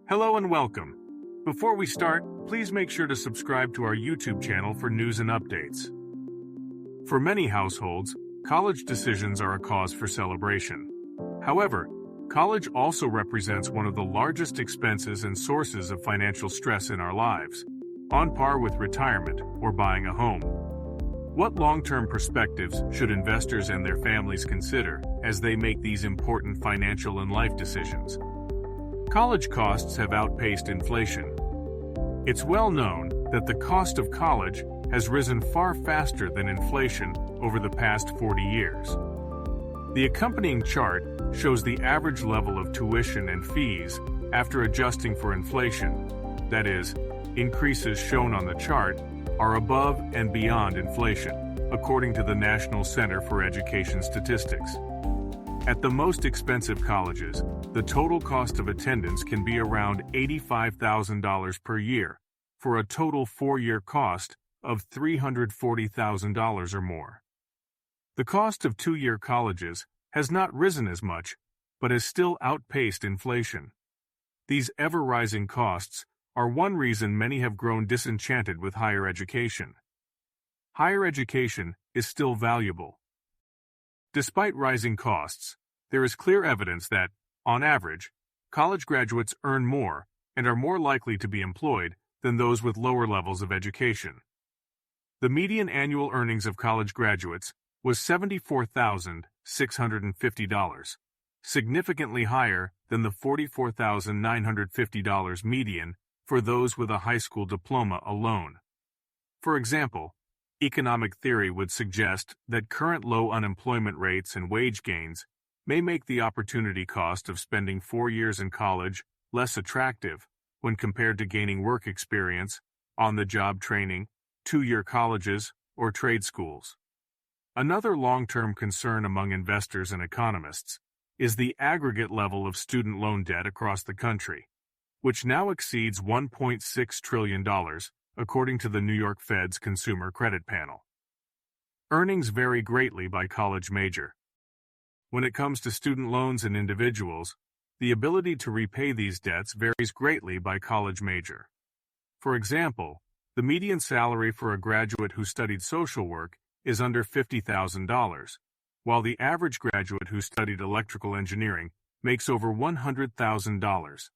Hello and welcome. Before we start, please make sure to subscribe to our YouTube channel for news and updates. For many households, college decisions are a cause for celebration. However, college also represents one of the largest expenses and sources of financial stress in our lives, on par with retirement or buying a home. What long-term perspectives should investors and their families consider as they make these important financial and life decisions? College costs have outpaced inflation. It's well known that the cost of college has risen far faster than inflation over the past 40 years. The accompanying chart shows the average level of tuition and fees after adjusting for inflation. That is, increases shown on the chart are above and beyond inflation, according to the National Center for Education Statistics. At the most expensive colleges, the total cost of attendance can be around $85,000 per year, for a total 4-year cost of $340,000 or more. The cost of 2-year colleges has not risen as much, but has still outpaced inflation. These ever-rising costs are one reason many have grown disenchanted with higher education. Higher education is still valuable. Despite rising costs, there is clear evidence that, on average, college graduates earn more and are more likely to be employed than those with lower levels of education. The median annual earnings of college graduates was $74,650, significantly higher than the $44,950 median for those with a high school diploma alone. For example, economic theory would suggest that current low unemployment rates and wage gains may make the opportunity cost of spending 4 years in college less attractive when compared to gaining work experience, on-the-job training, 2-year colleges, or trade schools. Another long-term concern among investors and economists is the aggregate level of student loan debt across the country, which now exceeds $1.6 trillion, according to the New York Fed's Consumer Credit Panel. Earnings vary greatly by college major. When it comes to student loans and individuals, the ability to repay these debts varies greatly by college major. For example, the median salary for a graduate who studied social work is under $50,000, while the average graduate who studied electrical engineering makes over $100,000.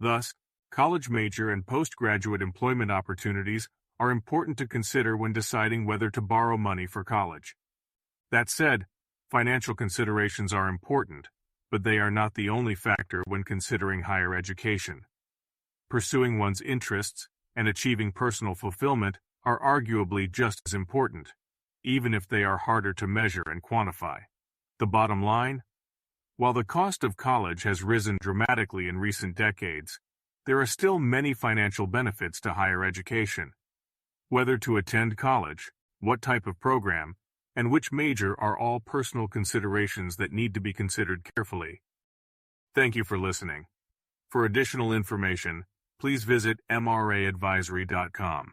Thus, college major and postgraduate employment opportunities are important to consider when deciding whether to borrow money for college. That said, financial considerations are important, but they are not the only factor when considering higher education. Pursuing one's interests and achieving personal fulfillment are arguably just as important, even if they are harder to measure and quantify. The bottom line? While the cost of college has risen dramatically in recent decades, there are still many financial benefits to higher education. Whether to attend college, what type of program, and which major are all personal considerations that need to be considered carefully. Thank you for listening. For additional information, please visit mraadvisory.com.